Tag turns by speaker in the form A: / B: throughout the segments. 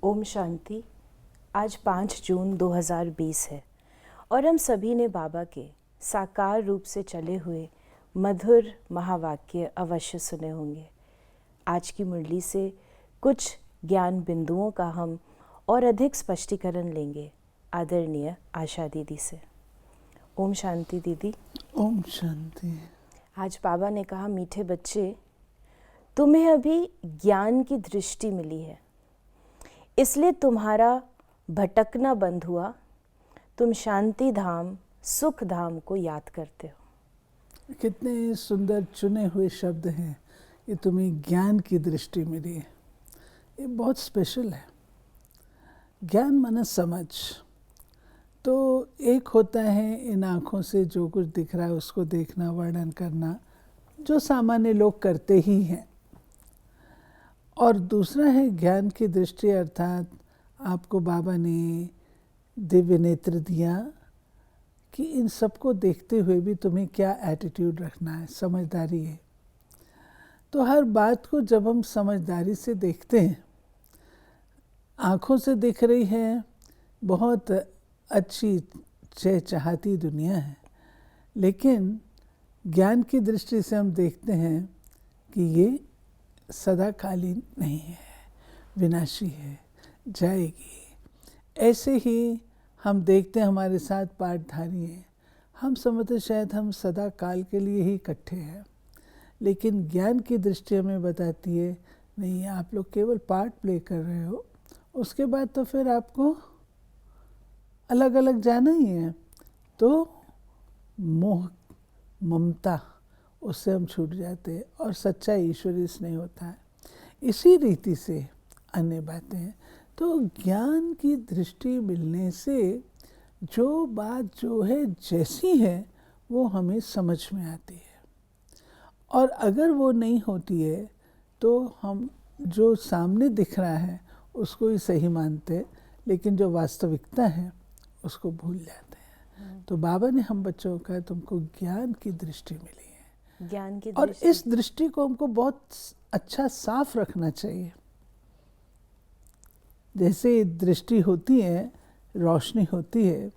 A: ओम शांति। आज 5 जून 2020 है और हम सभी ने बाबा के साकार रूप से चले हुए मधुर महावाक्य अवश्य सुने होंगे। आज की मुरली से कुछ ज्ञान बिंदुओं का हम और अधिक स्पष्टीकरण लेंगे आदरणीय आशा दीदी से। ओम शांति दीदी।
B: ओम शांति।
A: आज बाबा ने कहा, मीठे बच्चे, तुम्हें अभी ज्ञान की दृष्टि मिली है, इसलिए तुम्हारा भटकना बंद हुआ। तुम शांति धाम, सुख धाम को याद करते हो।
B: कितने सुंदर चुने हुए शब्द हैं कि तुम्हें ज्ञान की दृष्टि मिली है। ये बहुत स्पेशल है। ज्ञान माना समझ। तो एक होता है इन आँखों से जो कुछ दिख रहा है उसको देखना, वर्णन करना, जो सामान्य लोग करते ही हैं। और दूसरा है ज्ञान की दृष्टि, अर्थात आपको बाबा ने दिव्य नेत्र दिया कि इन सबको देखते हुए भी तुम्हें क्या एटीट्यूड रखना है, समझदारी है। तो हर बात को जब हम समझदारी से देखते हैं, आँखों से दिख रही है बहुत अच्छी चहचहाती दुनिया है, लेकिन ज्ञान की दृष्टि से हम देखते हैं कि ये सदाकालीन नहीं है, विनाशी है, जाएगी। ऐसे ही हम देखते हैं हमारे साथ पाठधारी हैं, हम समझते शायद हम सदा काल के लिए ही इकट्ठे हैं, लेकिन ज्ञान की दृष्टि हमें बताती है नहीं, आप लोग केवल पार्ट प्ले कर रहे हो, उसके बाद तो फिर आपको अलग अलग जाना ही है। तो मोह, ममता, उससे हम छूट जाते हैं और सच्चा ईश्वरीय स्नेह होता है। इसी रीति से अन्य बातें हैं। तो ज्ञान की दृष्टि मिलने से जो बात जो है जैसी है वो हमें समझ में आती है, और अगर वो नहीं होती है तो हम जो सामने दिख रहा है उसको ही सही मानते हैं, लेकिन जो वास्तविकता है उसको भूल जाते हैं। तो बाबा ने हम बच्चों का तुमको ज्ञान की दृष्टि मिली है,
A: ज्ञान की
B: और
A: दृष्टि।
B: इस दृष्टि को हमको बहुत अच्छा साफ रखना चाहिए। जैसे दृष्टि होती है, रोशनी होती है,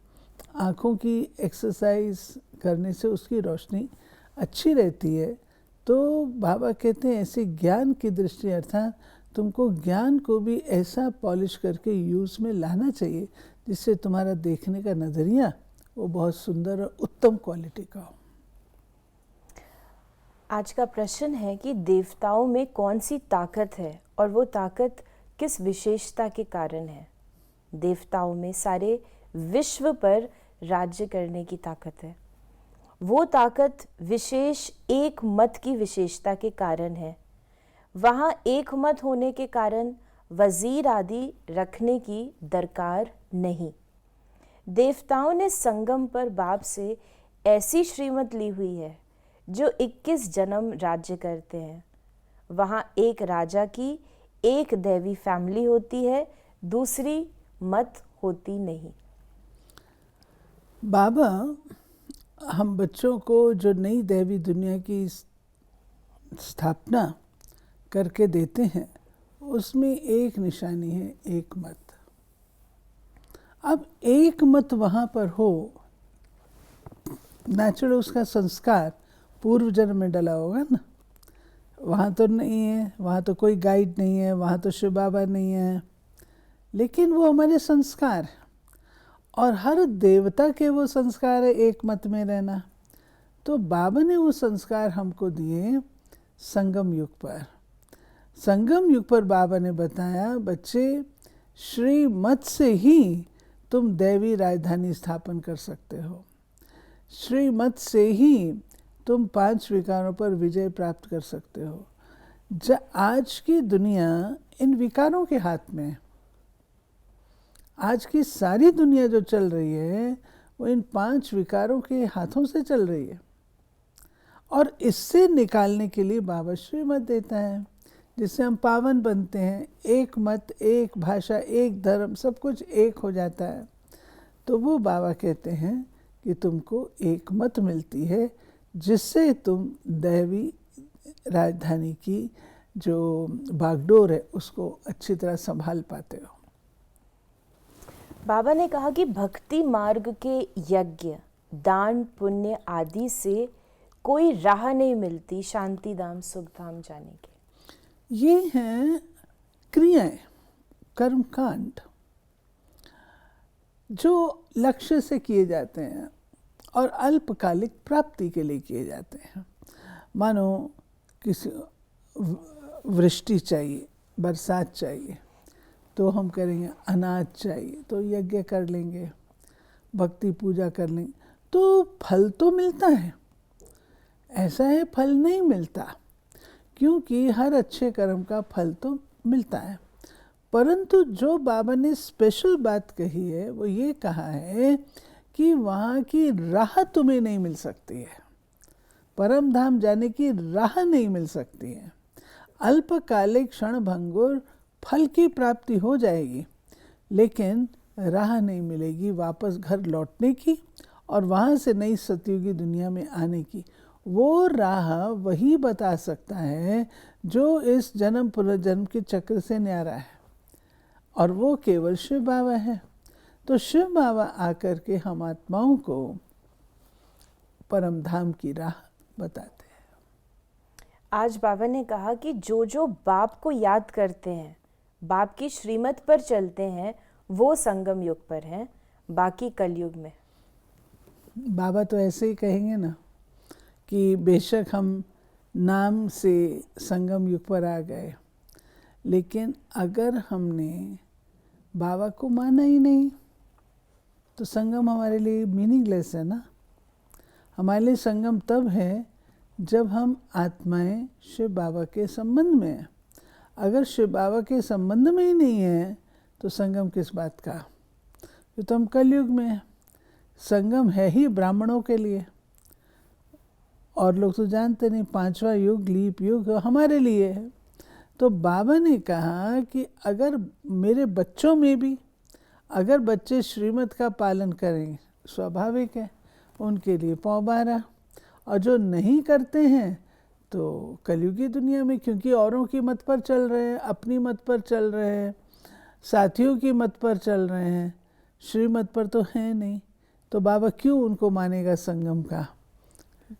B: आँखों की एक्सरसाइज करने से उसकी रोशनी अच्छी रहती है। तो बाबा कहते हैं ऐसे ज्ञान की दृष्टि, अर्थात तुमको ज्ञान को भी ऐसा पॉलिश करके यूज़ में लाना चाहिए जिससे तुम्हारा देखने का नज़रिया वो बहुत सुंदर और उत्तम क्वालिटी का हो।
A: आज का प्रश्न है कि देवताओं में कौन सी ताकत है और वो ताकत किस विशेषता के कारण है। देवताओं में सारे विश्व पर राज्य करने की ताकत है। वो ताकत विशेष एक मत की विशेषता के कारण है। वहाँ एक मत होने के कारण वजीर आदि रखने की दरकार नहीं। देवताओं ने संगम पर बाप से ऐसी श्रीमत ली हुई है जो 21 जन्म राज्य करते हैं। वहाँ एक राजा की एक दैवी फैमिली होती है, दूसरी मत होती नहीं।
B: बाबा हम बच्चों को जो नई दैवी दुनिया की स्थापना करके देते हैं उसमें एक निशानी है, एक मत। अब एक मत वहाँ पर हो, नेचुरल उसका संस्कार पूर्व जन्म में डला होगा ना। वहाँ तो नहीं है, वहाँ तो कोई गाइड नहीं है, वहाँ तो शिव बाबा नहीं है, लेकिन वो हमारे संस्कार हैं। और हर देवता के वो संस्कार है एक मत में रहना। तो बाबा ने वो संस्कार हमको दिए संगम युग पर। संगम युग पर बाबा ने बताया, बच्चे श्रीमत से ही तुम दैवी राजधानी स्थापन कर सकते हो। श्रीमत से ही तुम 5 विकारों पर विजय प्राप्त कर सकते हो। आज की दुनिया इन विकारों के हाथ में है। आज की सारी दुनिया जो चल रही है वो इन 5 विकारों के हाथों से चल रही है, और इससे निकालने के लिए बाबा श्रीमत देता है, जिससे हम पावन बनते हैं। एक मत, एक भाषा, एक धर्म, सब कुछ एक हो जाता है। तो वो बाबा कहते हैं कि तुमको एक मत मिलती है जिससे तुम दैवी राजधानी की जो बागडोर है उसको अच्छी तरह संभाल पाते हो।
A: बाबा ने कहा कि भक्ति मार्ग के यज्ञ, दान, पुण्य आदि से कोई राह नहीं मिलती शांति धाम, सुख धाम जाने की।
B: ये हैं क्रियाएं, कर्मकांड जो लक्ष्य से किए जाते हैं और अल्पकालिक प्राप्ति के लिए किए जाते हैं। मानो किसी वृष्टि चाहिए, बरसात चाहिए, तो हम करेंगे, अनाज चाहिए तो यज्ञ कर लेंगे, भक्ति पूजा कर लेंगे, तो फल तो मिलता है। ऐसा है फल नहीं मिलता, क्योंकि हर अच्छे कर्म का फल तो मिलता है। परंतु जो बाबा ने स्पेशल बात कही है वो ये कहा है कि वहाँ की राह तुम्हें नहीं मिल सकती है, परम धाम जाने की राह नहीं मिल सकती है। अल्पकालिक क्षण भंगुर फल की प्राप्ति हो जाएगी, लेकिन राह नहीं मिलेगी वापस घर लौटने की और वहाँ से नई सतयुगी दुनिया में आने की। वो राह वही बता सकता है जो इस जन्म पुनर्जन्म के चक्र से न्यारा है, और वो केवल शिव बाबा है। तो शिव बाबा आकर के हम आत्माओं को परम धाम की राह बताते हैं।
A: आज बाबा ने कहा कि जो जो बाप को याद करते हैं, बाप की श्रीमत पर चलते हैं, वो संगम युग पर हैं, बाकी कलयुग में।
B: बाबा तो ऐसे ही कहेंगे ना कि बेशक हम नाम से संगम युग पर आ गए, लेकिन अगर हमने बाबा को माना ही नहीं तो संगम हमारे लिए मीनिंगलेस है ना। हमारे लिए संगम तब है जब हम आत्माएं शिव बाबा के संबंध में हैं। अगर शिव बाबा के संबंध में ही नहीं है तो संगम किस बात का। तो हम कलयुग में हैं, संगम है ही ब्राह्मणों के लिए, और लोग तो जानते नहीं, 5वां युग लीप युग हमारे लिए है। तो बाबा ने कहा कि अगर मेरे बच्चों में भी अगर बच्चे श्रीमत का पालन करें, स्वाभाविक है उनके लिए पौबारा, और जो नहीं करते हैं तो कलयुगी दुनिया में, क्योंकि औरों की मत पर चल रहे हैं, अपनी मत पर चल रहे हैं, साथियों की मत पर चल रहे हैं, श्रीमत पर तो है नहीं। तो बाबा क्यों उनको मानेगा संगम का,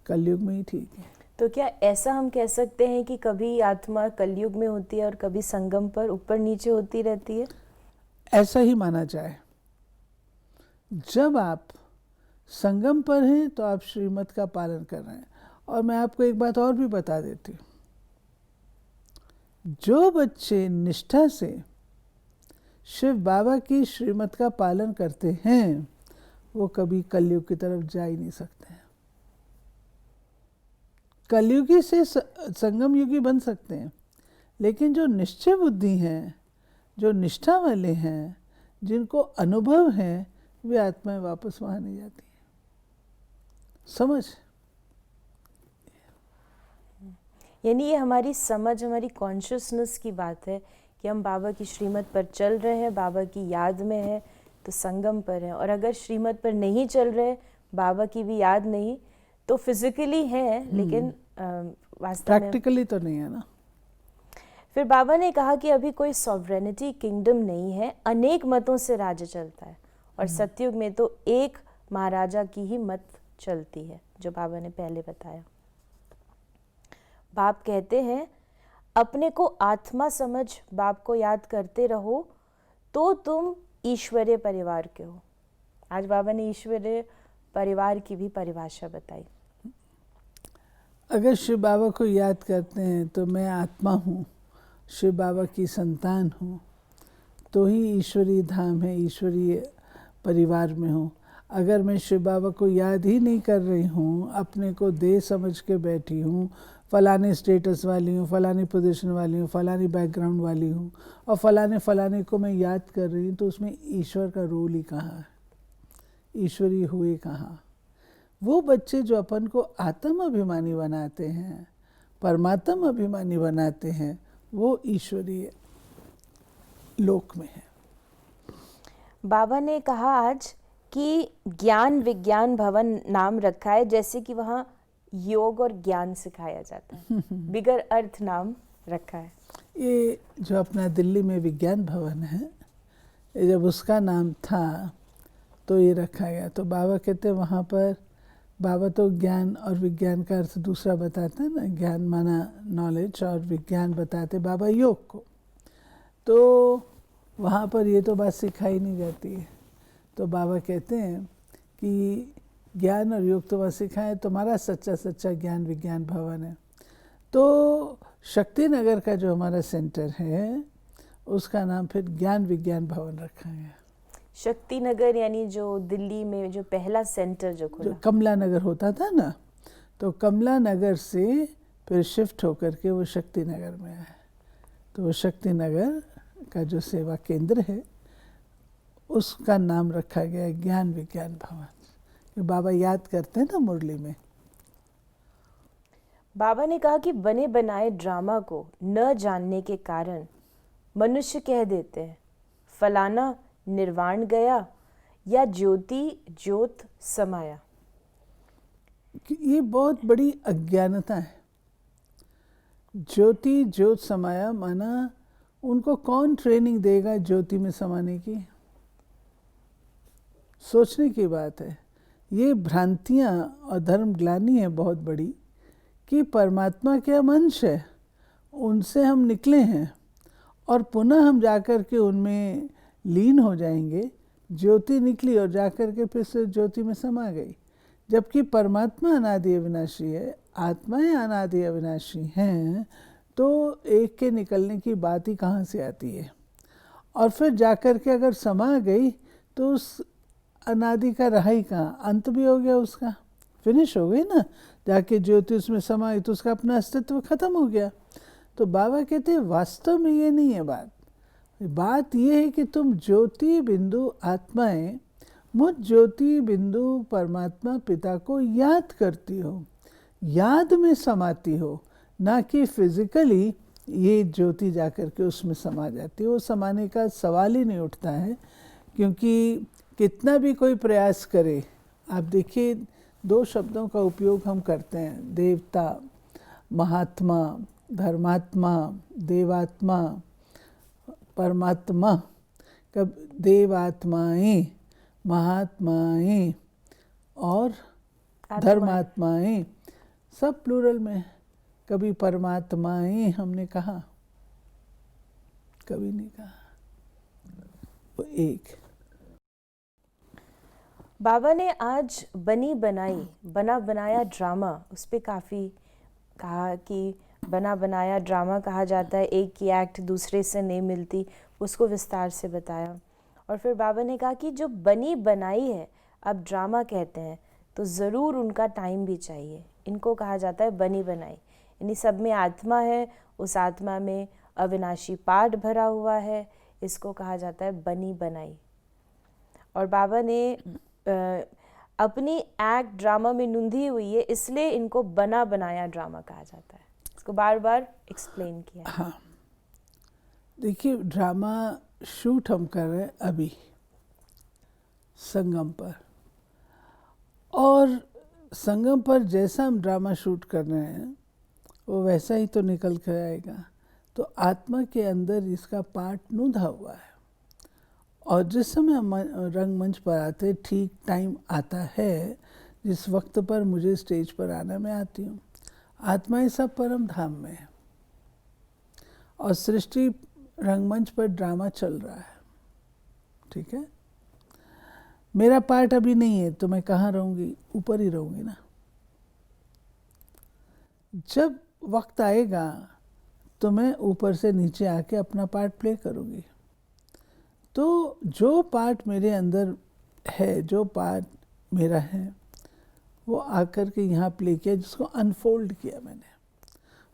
B: कलयुग में ही ठीक है।
A: तो क्या ऐसा हम कह सकते हैं कि कभी आत्मा कलयुग में होती है और कभी संगम पर ऊपर नीचे होती रहती है?
B: ऐसा ही माना जाए। जब आप संगम पर हैं तो आप श्रीमत का पालन कर रहे हैं। और मैं आपको एक बात और भी बता देती हूँ, जो बच्चे निष्ठा से शिव बाबा की श्रीमत का पालन करते हैं वो कभी कलयुग की तरफ जा ही नहीं सकते हैं। कलयुगी से संगम युगी बन सकते हैं, लेकिन जो निश्चय बुद्धि हैं, जो निष्ठा वाले हैं, जिनको अनुभव है, वे आत्माएं वापस वहाँ नहीं जाती हैं। समझ?
A: यानी ये हमारी समझ, हमारी कॉन्शियसनेस की बात है कि हम बाबा की श्रीमत पर चल रहे हैं, बाबा की याद में है तो संगम पर है, और अगर श्रीमत पर नहीं चल रहे, बाबा की भी याद नहीं, तो फिजिकली है लेकिन वास्तव में
B: प्रैक्टिकली तो नहीं है ना।
A: फिर बाबा ने कहा कि अभी कोई सॉवरेनिटी किंगडम नहीं है, अनेक मतों से राज्य चलता है, और सतयुग में तो एक महाराजा की ही मत चलती है, जो बाबा ने पहले बताया। बाप कहते हैं अपने को आत्मा समझ बाप को याद करते रहो तो तुम ईश्वरीय परिवार के हो। आज बाबा ने ईश्वरीय परिवार की भी परिभाषा बताई।
B: अगर शिव बाबा को याद करते हैं तो मैं आत्मा हूँ, शिव बाबा की संतान हूँ, तो ही ईश्वरीय धाम है, ईश्वरीय परिवार में हूँ। अगर मैं शिव बाबा को याद ही नहीं कर रही हूँ, अपने को देह समझ के बैठी हूँ, फलाने स्टेटस वाली हूँ, फलानी पोजीशन वाली हूँ, फलानी बैकग्राउंड वाली हूँ, और फलाने को मैं याद कर रही हूँ, तो उसमें ईश्वर का रोल ही कहाँ है, ईश्वरीय हुए कहाँ। वो बच्चे जो अपन को आत्म अभिमानी बनाते हैं, परमात्म अभिमानी बनाते हैं, वो ईश्वरीय लोक में है।
A: बाबा ने कहा आज कि ज्ञान विज्ञान भवन नाम रखा है, जैसे कि वहाँ योग और ज्ञान सिखाया जाता है, बिगर अर्थ नाम रखा है।
B: ये जो अपना दिल्ली में विज्ञान भवन है, ये जब उसका नाम था तो ये रखा गया। तो बाबा कहते वहाँ पर, बाबा तो ज्ञान और विज्ञान का अर्थ दूसरा बताते हैं ना, ज्ञान माना नॉलेज और विज्ञान बताते बाबा योग को। तो वहाँ पर ये तो बात सिखाई नहीं जाती है। तो बाबा कहते हैं कि ज्ञान और योग तो वह सिखाएं, तुम्हारा सच्चा सच्चा ज्ञान विज्ञान भवन है। तो शक्ति नगर का जो हमारा सेंटर है उसका नाम फिर ज्ञान विज्ञान भवन रखा गया।
A: शक्ति नगर यानी जो दिल्ली में जो पहला सेंटर जो खुला,
B: जो कमला नगर होता था ना, तो कमला नगर से फिर शिफ्ट होकर के वो शक्ति नगर में आया। तो वो शक्ति नगर का जो सेवा केंद्र है उसका नाम रखा गया ज्ञान विज्ञान भवन। बाबा याद करते हैं ना मुरली में।
A: बाबा ने कहा कि बने बनाए ड्रामा को न जानने के कारण मनुष्य कह देते हैं फलाना निर्वाण गया या ज्योति ज्योत समाया।
B: ये बहुत बड़ी अज्ञानता है। ज्योति ज्योत समाया माना उनको कौन ट्रेनिंग देगा ज्योति में समाने की? सोचने की बात है। ये भ्रांतियाँ और धर्म ग्लानि है बहुत बड़ी कि परमात्मा के हम अंश है, उनसे हम निकले हैं और पुनः हम जाकर के उनमें लीन हो जाएंगे। ज्योति निकली और जाकर के फिर से ज्योति में समा गई, जबकि परमात्मा अनादि अविनाशी है, आत्माएं अनादि अविनाशी हैं। तो एक के निकलने की बात ही कहाँ से आती है? और फिर जाकर के अगर समा गई तो उस अनादि का रहा ही कहाँ, अंत भी हो गया, उसका फिनिश हो गई ना। जाके ज्योति उसमें समाई तो उसका अपना अस्तित्व खत्म हो गया। तो बाबा कहते हैं वास्तव में ये नहीं है बात। बात ये है कि तुम ज्योति बिंदु आत्माएं मुझ ज्योति बिंदु परमात्मा पिता को याद करती हो, याद में समाती हो, ना कि फिजिकली ये ज्योति जाकर के उसमें समा जाती है। वो समाने का सवाल ही नहीं उठता है, क्योंकि कितना भी कोई प्रयास करे, आप देखिए दो शब्दों का उपयोग हम करते हैं, देवता, महात्मा, धर्मात्मा, देवात्मा, परमात्मा। कब देवात्माएं, महात्माएं और धर्मात्माएं, सब प्लूरल में। कभी परमात्माएं हमने कहा? कभी नहीं कहा। वो एक।
A: बाबा ने आज बनी बनाई बना बनाया ड्रामा, उस पर काफ़ी कहा कि बना बनाया ड्रामा कहा जाता है, एक की एक्ट दूसरे से नहीं मिलती, उसको विस्तार से बताया। और फिर बाबा ने कहा कि जो बनी बनाई है अब ड्रामा कहते हैं तो ज़रूर उनका टाइम भी चाहिए। इनको कहा जाता है बनी बनाई, यानी सब में आत्मा है, उस आत्मा में अविनाशी पाठ भरा हुआ है, इसको कहा जाता है बनी बनाई। और बाबा ने अपनी एक्ट ड्रामा में नूंधी हुई है, इसलिए इनको बना बनाया ड्रामा कहा जाता है। इसको बार बार एक्सप्लेन किया।
B: हाँ, देखिए ड्रामा शूट हम कर रहे हैं अभी संगम पर, और संगम पर जैसा हम ड्रामा शूट कर रहे हैं वो वैसा ही तो निकल कर आएगा। तो आत्मा के अंदर इसका पार्ट नूंधा हुआ है, और जिस समय हम रंगमंच पर आते ठीक टाइम आता है जिस वक्त पर मुझे स्टेज पर आना मैं आती हूँ। आत्माएं सब परम धाम में है और सृष्टि रंगमंच पर ड्रामा चल रहा है, ठीक है। मेरा पार्ट अभी नहीं है तो मैं कहाँ रहूँगी? ऊपर ही रहूँगी ना। जब वक्त आएगा तो मैं ऊपर से नीचे आके अपना पार्ट प्ले करूँगी। तो जो पार्ट मेरे अंदर है, जो पार्ट मेरा है, वो आकर के यहाँ प्ले किया, जिसको अनफोल्ड किया मैंने,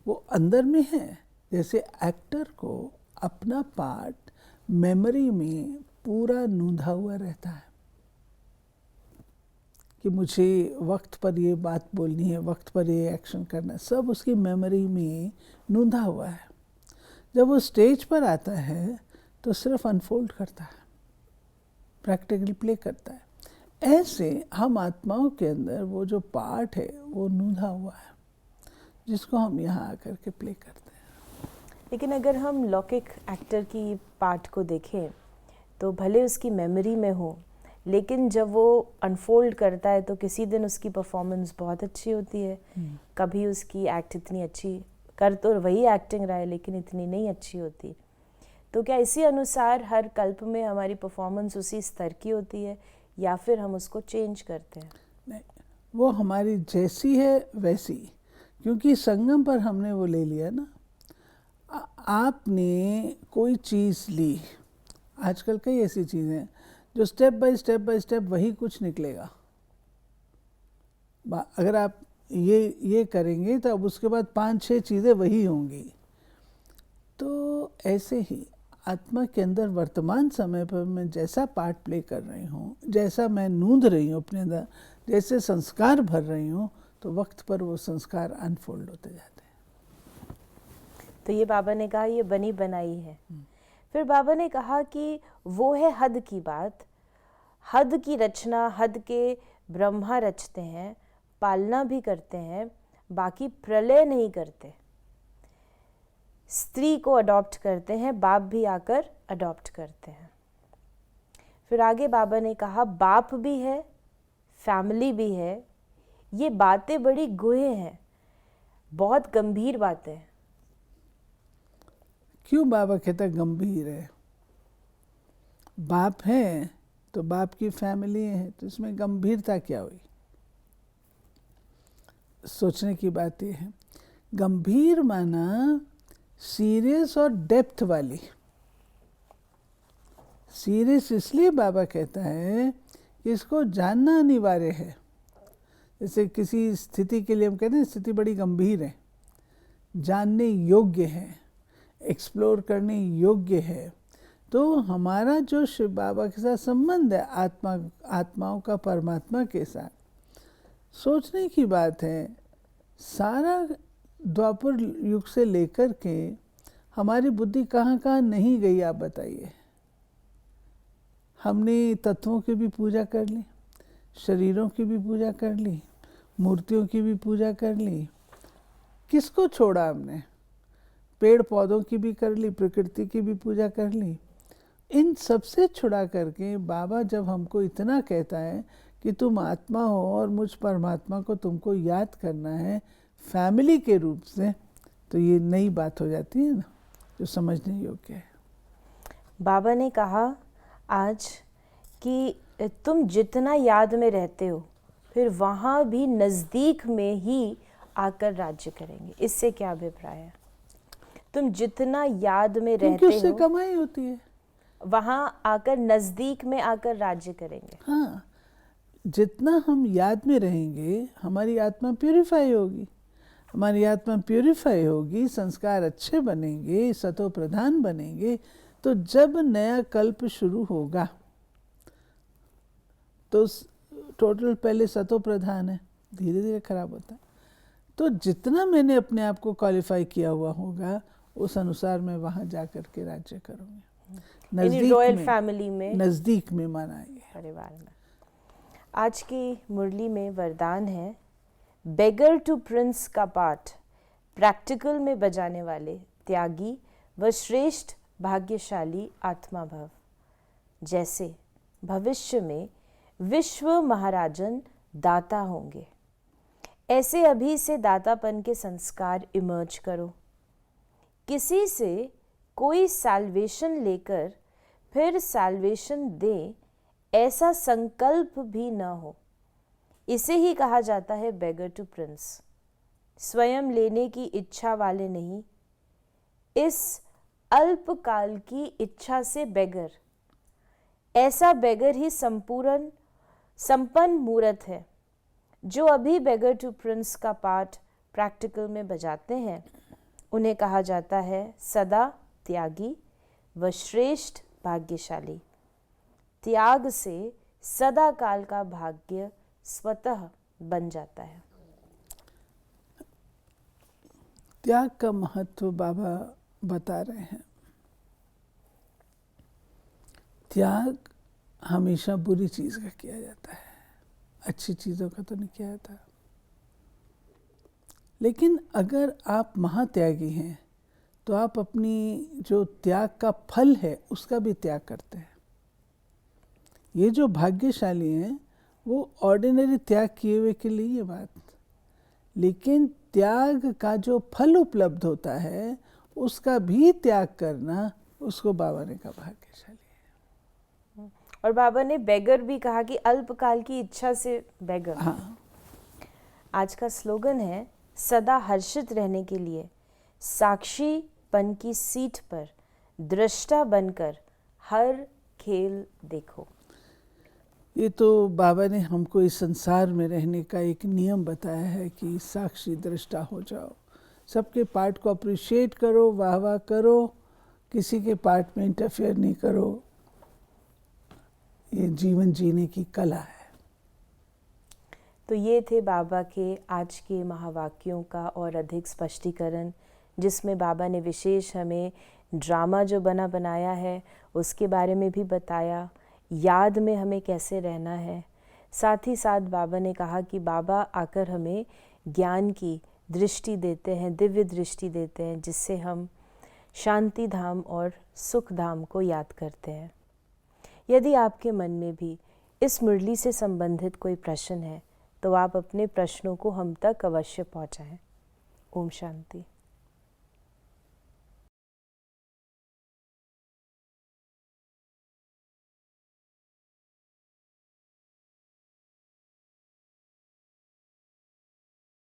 B: वो अंदर में है। जैसे एक्टर को अपना पार्ट मेमोरी में पूरा नूंधा हुआ रहता है कि मुझे वक्त पर ये बात बोलनी है, वक्त पर ये एक्शन करना है, सब उसकी मेमोरी में नूंधा हुआ है। जब वो स्टेज पर आता है तो सिर्फ अनफोल्ड करता है, प्रैक्टिकली प्ले करता है। ऐसे हम आत्माओं के अंदर वो जो पार्ट है वो नूंधा हुआ है, जिसको हम यहाँ आकर के प्ले करते हैं।
A: लेकिन अगर हम लौकिक एक्टर की पार्ट को देखें तो भले उसकी मेमोरी में हो, लेकिन जब वो अनफोल्ड करता है तो किसी दिन उसकी परफॉर्मेंस बहुत अच्छी होती है, कभी उसकी एक्ट इतनी अच्छी कर तो वही एक्टिंग रहा है लेकिन इतनी नहीं अच्छी होती। तो क्या इसी अनुसार हर कल्प में हमारी परफॉर्मेंस उसी स्तर की होती है या फिर हम उसको चेंज करते हैं?
B: नहीं, वो हमारी जैसी है वैसी, क्योंकि संगम पर हमने वो ले लिया ना। आपने कोई चीज़ ली, आजकल कई ऐसी चीज़ें हैं जो स्टेप बाय स्टेप वही कुछ निकलेगा। अगर आप ये करेंगे तो अब उसके बाद 5-6 चीज़ें वही होंगी। तो ऐसे ही आत्मा के अंदर वर्तमान समय पर मैं जैसा पार्ट प्ले कर रही हूँ, जैसा मैं नूंद रही हूँ अपने अंदर, जैसे संस्कार भर रही हूँ, तो वक्त पर वो संस्कार अनफोल्ड होते जाते हैं।
A: तो ये बाबा ने कहा ये बनी बनाई है। फिर बाबा ने कहा कि वो है हद की बात, हद की रचना हद के ब्रह्मा रचते हैं, पालना भी करते हैं, बाकी प्रलय नहीं करते। स्त्री को अडॉप्ट करते हैं, बाप भी आकर अडॉप्ट करते हैं। फिर आगे बाबा ने कहा बाप भी है, फैमिली भी है। ये बातें बड़ी गुहे हैं, बहुत गंभीर बातें हैं।
B: क्यों बाबा कहता गंभीर है? बाप है तो बाप की फैमिली है, तो इसमें गंभीरता क्या हुई? सोचने की बात यह है, गंभीर माना सीरियस और डेप्थ वाली। सीरियस इसलिए बाबा कहता है कि इसको जानना अनिवार्य है। जैसे किसी स्थिति के लिए हम कहते हैं स्थिति बड़ी गंभीर है, जानने योग्य है, एक्सप्लोर करने योग्य है। तो हमारा जो शिव बाबा के साथ संबंध है, आत्माओं का परमात्मा के साथ, सोचने की बात है। सारा द्वापर युग से लेकर के हमारी बुद्धि कहाँ कहाँ नहीं गई, आप बताइए। हमने तत्वों की भी पूजा कर ली, शरीरों की भी पूजा कर ली, मूर्तियों की भी पूजा कर ली। किसको छोड़ा हमने? पेड़ पौधों की भी कर ली, प्रकृति की भी पूजा कर ली। इन सबसे छुड़ा करके बाबा जब हमको इतना कहता है कि तुम आत्मा हो और मुझ परमात्मा को तुमको याद करना है फैमिली के रूप से, तो ये नई बात हो जाती है ना, जो समझने योग्य है।
A: बाबा ने कहा आज कि तुम जितना याद में रहते हो फिर वहाँ भी नज़दीक में ही आकर राज्य करेंगे। इससे क्या अभिप्राय है? तुम जितना याद में रहते
B: उससे
A: हो
B: कमाई होती है,
A: वहाँ आकर नज़दीक में आकर राज्य करेंगे।
B: हाँ, जितना हम याद में रहेंगे हमारी आत्मा प्यूरिफाई होगी। हमारी आत्मा प्यूरिफाई होगी, संस्कार अच्छे बनेंगे, सतो प्रधान बनेंगे। तो जब नया कल्प शुरू होगा तो टोटल पहले सतो प्रधान है, धीरे धीरे खराब होता है। तो जितना मैंने अपने आप को क्वालिफाई किया हुआ होगा उस अनुसार मैं वहाँ जा कर के राज्य करूँगी। नजदीक
A: रॉयल
B: में,
A: फैमिली में,
B: नजदीक में माना है
A: परिवार में। आज की मुरली में वरदान है बेगर टू प्रिंस का पाठ प्रैक्टिकल में बजाने वाले त्यागी व श्रेष्ठ भाग्यशाली आत्मा भव। जैसे भविष्य में विश्व महाराजन दाता होंगे, ऐसे अभी से दातापन के संस्कार इमर्ज करो। किसी से कोई सैल्वेशन लेकर फिर सैल्वेशन दे, ऐसा संकल्प भी न हो। इसे ही कहा जाता है बेगर टू प्रिंस। स्वयं लेने की इच्छा वाले नहीं, इस अल्पकाल की इच्छा से बेगर। ऐसा बेगर ही संपन्न मूर्त है। जो अभी बेगर टू प्रिंस का पाठ प्रैक्टिकल में बजाते हैं उन्हें कहा जाता है सदा त्यागी व श्रेष्ठ भाग्यशाली। त्याग से सदा काल का भाग्य स्वतः बन जाता है।
B: त्याग का महत्व बाबा बता रहे हैं। त्याग हमेशा बुरी चीज़ का किया जाता है, अच्छी चीज़ों का तो नहीं किया जाता। लेकिन अगर आप महात्यागी हैं तो आप अपनी जो त्याग का फल है उसका भी त्याग करते हैं। ये जो भाग्यशाली हैं वो ऑर्डिनरी त्याग किए हुए के लिए ये बात, लेकिन त्याग का जो फल उपलब्ध होता है उसका भी त्याग करना, उसको बाबा ने कहा भाग्यशाली है।
A: और बाबा ने बेगर भी कहा कि अल्पकाल की इच्छा से बेगर।
B: हाँ,
A: आज का स्लोगन है सदा हर्षित रहने के लिए साक्षीपन की सीट पर दृष्टा बनकर हर खेल देखो।
B: ये तो बाबा ने हमको इस संसार में रहने का एक नियम बताया है कि साक्षी दृष्टा हो जाओ, सबके पार्ट को अप्रिशिएट करो, वाह वाह करो, किसी के पार्ट में इंटरफेयर नहीं करो। ये जीवन जीने की कला है।
A: तो ये थे बाबा के आज के महावाक्यों का और अधिक स्पष्टीकरण, जिसमें बाबा ने विशेष हमें ड्रामा जो बनाया है उसके बारे में भी बताया, याद में हमें कैसे रहना है। साथ ही साथ बाबा ने कहा कि बाबा आकर हमें ज्ञान की दृष्टि देते हैं, दिव्य दृष्टि देते हैं, जिससे हम शांति धाम और सुख धाम को याद करते हैं। यदि आपके मन में भी इस मुरली से संबंधित कोई प्रश्न है तो आप अपने प्रश्नों को हम तक अवश्य पहुंचाएं। ओम शांति।